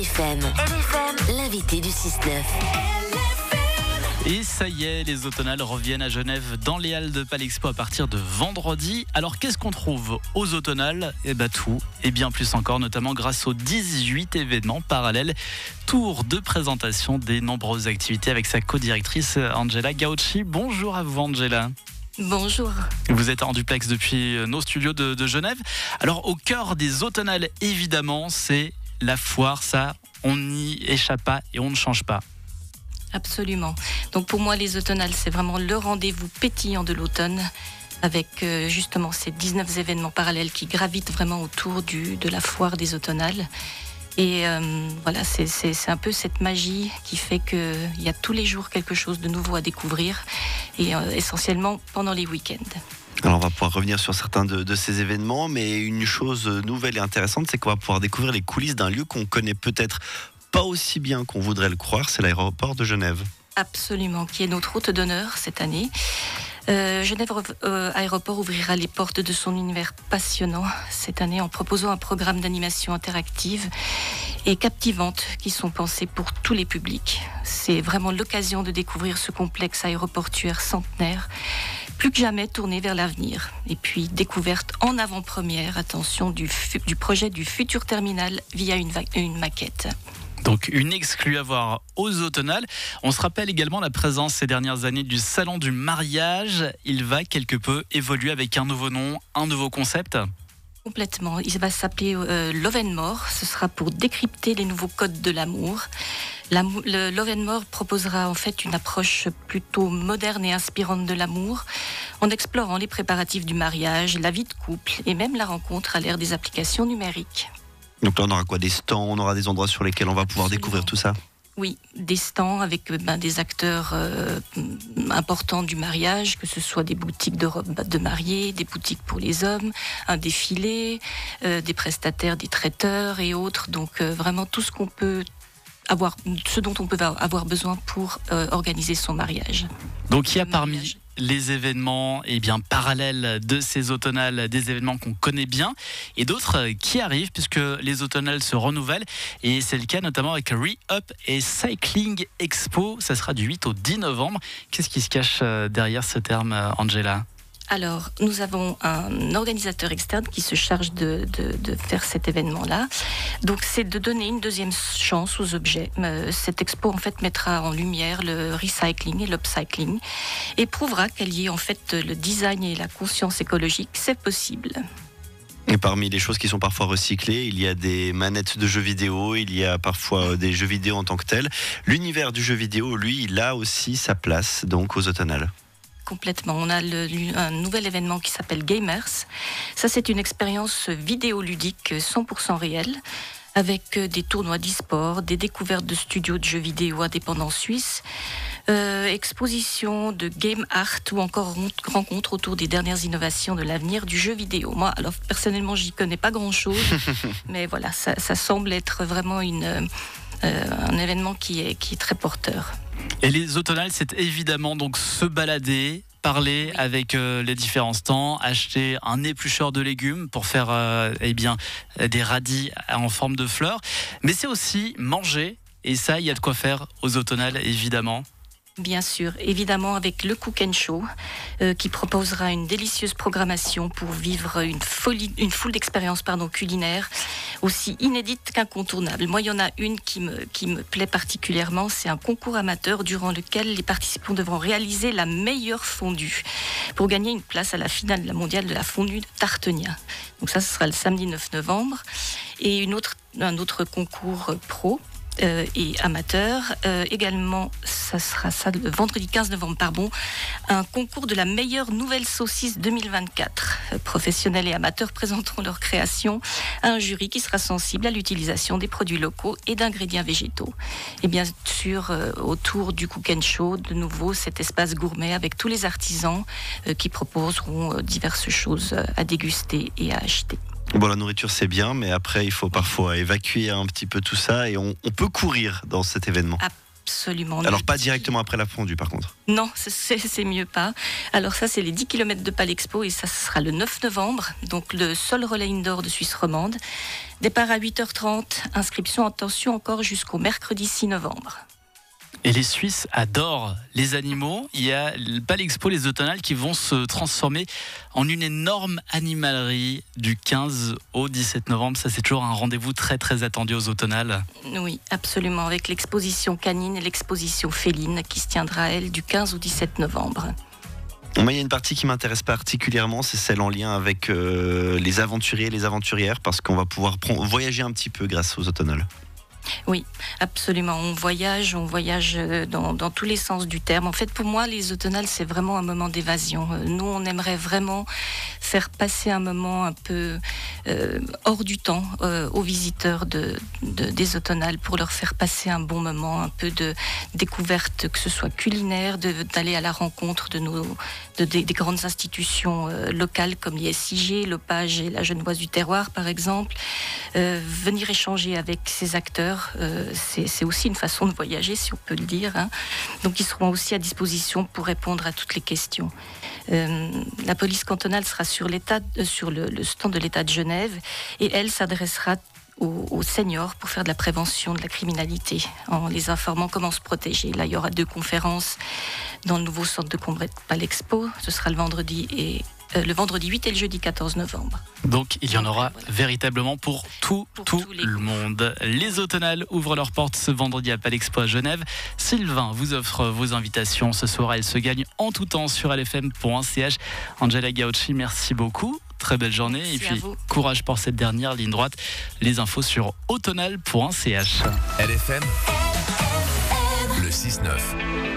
LFM, l'invité du 6-9. Et ça y est, les automnales reviennent à Genève dans les halles de Palexpo à partir de vendredi. Alors qu'est-ce qu'on trouve aux automnales ? Tout et bien plus encore, notamment grâce aux 18 événements parallèles. Tour de présentation des nombreuses activités avec sa co-directrice Angela Gauci. Bonjour à vous Angela. Bonjour. Vous êtes en duplex depuis nos studios de Genève. Alors au cœur des automnales, évidemment, c'est la foire. Ça, on n'y échappe pas et on ne change pas. Absolument. Donc pour moi, les automnales, c'est vraiment le rendez-vous pétillant de l'automne, avec justement ces 19 événements parallèles qui gravitent vraiment autour de la foire des automnales. Et voilà, c'est un peu cette magie qui fait qu'il y a tous les jours quelque chose de nouveau à découvrir, et essentiellement pendant les week-ends. Alors on va pouvoir revenir sur certains de ces événements, mais une chose nouvelle et intéressante, c'est qu'on va pouvoir découvrir les coulisses d'un lieu qu'on connaît peut-être pas aussi bien qu'on voudrait le croire, c'est l'aéroport de Genève. Absolument, qui est notre hôte d'honneur cette année. Genève Aéroport ouvrira les portes de son univers passionnant cette année en proposant un programme d'animation interactive et captivante qui sont pensées pour tous les publics. C'est vraiment l'occasion de découvrir ce complexe aéroportuaire centenaire, plus que jamais tourné vers l'avenir. Et puis découverte en avant-première, attention, du projet du futur terminal via une maquette. Donc une exclue à voir aux automnales. On se rappelle également la présence ces dernières années du salon du mariage. Il va quelque peu évoluer avec un nouveau nom, un nouveau concept. Complètement. Il va s'appeler Love and More. Ce sera pour décrypter les nouveaux codes de l'amour. Le Love and More proposera en fait une approche plutôt moderne et inspirante de l'amour, en explorant les préparatifs du mariage, la vie de couple et même la rencontre à l'ère des applications numériques. Donc là, on aura quoi ? Des stands, on aura des endroits sur lesquels on va pouvoir découvrir tout ça ? Oui, des stands avec des acteurs importants du mariage, que ce soit des boutiques de robes de mariée, des boutiques pour les hommes, un défilé, des prestataires, des traiteurs et autres. Donc vraiment tout ce dont on peut avoir besoin pour organiser son mariage. Donc il y a parmi les événements parallèles de ces automnales, des événements qu'on connaît bien et d'autres qui arrivent puisque les automnales se renouvellent, et c'est le cas notamment avec Re-Up et Cycling Expo. Ça sera du 8 au 10 novembre. Qu'est-ce qui se cache derrière ce terme, Angela ? Alors, nous avons un organisateur externe qui se charge de faire cet événement-là. Donc, c'est de donner une deuxième chance aux objets. Cette expo, en fait, mettra en lumière le recycling et l'upcycling et prouvera qu'il y ait, en fait, le design et la conscience écologique, c'est possible. Et parmi les choses qui sont parfois recyclées, il y a des manettes de jeux vidéo, il y a parfois des jeux vidéo en tant que tels. L'univers du jeu vidéo, lui, il a aussi sa place, donc, aux automnales. Complètement. On a un nouvel événement qui s'appelle Gamers. Ça, c'est une expérience vidéoludique 100% réelle, avec des tournois d'e-sport, des découvertes de studios de jeux vidéo indépendants suisses, exposition de game art ou encore rencontres autour des dernières innovations de l'avenir du jeu vidéo. Moi, alors personnellement, j'y connais pas grand-chose, mais voilà, ça semble être vraiment un événement qui est très porteur. Et les automnales, c'est évidemment donc se balader, parler avec les différents stands, acheter un éplucheur de légumes pour faire des radis en forme de fleurs. Mais c'est aussi manger, et ça, il y a de quoi faire aux automnales, évidemment. Bien sûr, évidemment avec le Cook and Show qui proposera une délicieuse programmation pour vivre une foule d'expériences culinaires aussi inédites qu'incontournables. Moi, il y en a une qui me plaît particulièrement, c'est un concours amateur durant lequel les participants devront réaliser la meilleure fondue pour gagner une place à la finale mondiale de la fondue de Tartenia. Donc ça, ce sera le samedi 9 novembre. Et un autre concours pro et amateur. Également, ça sera le vendredi 15 novembre, un concours de la meilleure nouvelle saucisse 2024. Professionnels et amateurs présenteront leur création à un jury qui sera sensible à l'utilisation des produits locaux et d'ingrédients végétaux. Et bien sûr, autour du Cook and Show, de nouveau, cet espace gourmet avec tous les artisans qui proposeront diverses choses à déguster et à acheter. Bon, la nourriture c'est bien, mais après il faut parfois évacuer un petit peu tout ça, et on peut courir dans cet événement. Absolument. Alors pas directement après la fondue par contre. Non, c'est mieux pas. Alors ça, c'est les 10 km de Palexpo, et ça sera le 9 novembre, donc le seul relais indoor de Suisse romande. Départ à 8h30, inscription, attention, encore jusqu'au mercredi 6 novembre. Et les Suisses adorent les animaux. Il y a le Palexpo, les automnales, qui vont se transformer en une énorme animalerie du 15 au 17 novembre. Ça, c'est toujours un rendez-vous très, très attendu aux automnales. Oui, absolument, avec l'exposition canine et l'exposition féline qui se tiendra, elle, du 15 au 17 novembre. Moi, il y a une partie qui m'intéresse particulièrement, c'est celle en lien avec les aventuriers et les aventurières, parce qu'on va pouvoir voyager un petit peu grâce aux automnales. Oui, absolument. On voyage dans tous les sens du terme. En fait, pour moi, les automnales, c'est vraiment un moment d'évasion. Nous, on aimerait vraiment faire passer un moment un peu hors du temps aux visiteurs des automnales pour leur faire passer un bon moment, un peu de découverte, que ce soit culinaire, d'aller à la rencontre des grandes institutions locales comme l'ISIG, l'Opage et la Genevoise du Terroir, par exemple. Venir échanger avec ces acteurs, c'est aussi une façon de voyager, si on peut le dire. Donc ils seront aussi à disposition pour répondre à toutes les questions. La police cantonale sera sur le stand de l'État de Genève et elle s'adressera aux seniors pour faire de la prévention de la criminalité en les informant comment se protéger. Là, il y aura 2 conférences dans le nouveau centre de congrès de Palexpo. Ce sera le vendredi 8 et le jeudi 14 novembre. Donc il y en aura véritablement pour tout le monde. Les automnales ouvrent leurs portes ce vendredi à Palexpo à Genève. Sylvain vous offre vos invitations ce soir. Elles se gagnent en tout temps sur lfm.ch. Angela Gauchi, merci beaucoup. Très belle journée. Merci, et puis courage pour cette dernière ligne droite. Les infos sur automnale.ch. LFM, le 6-9.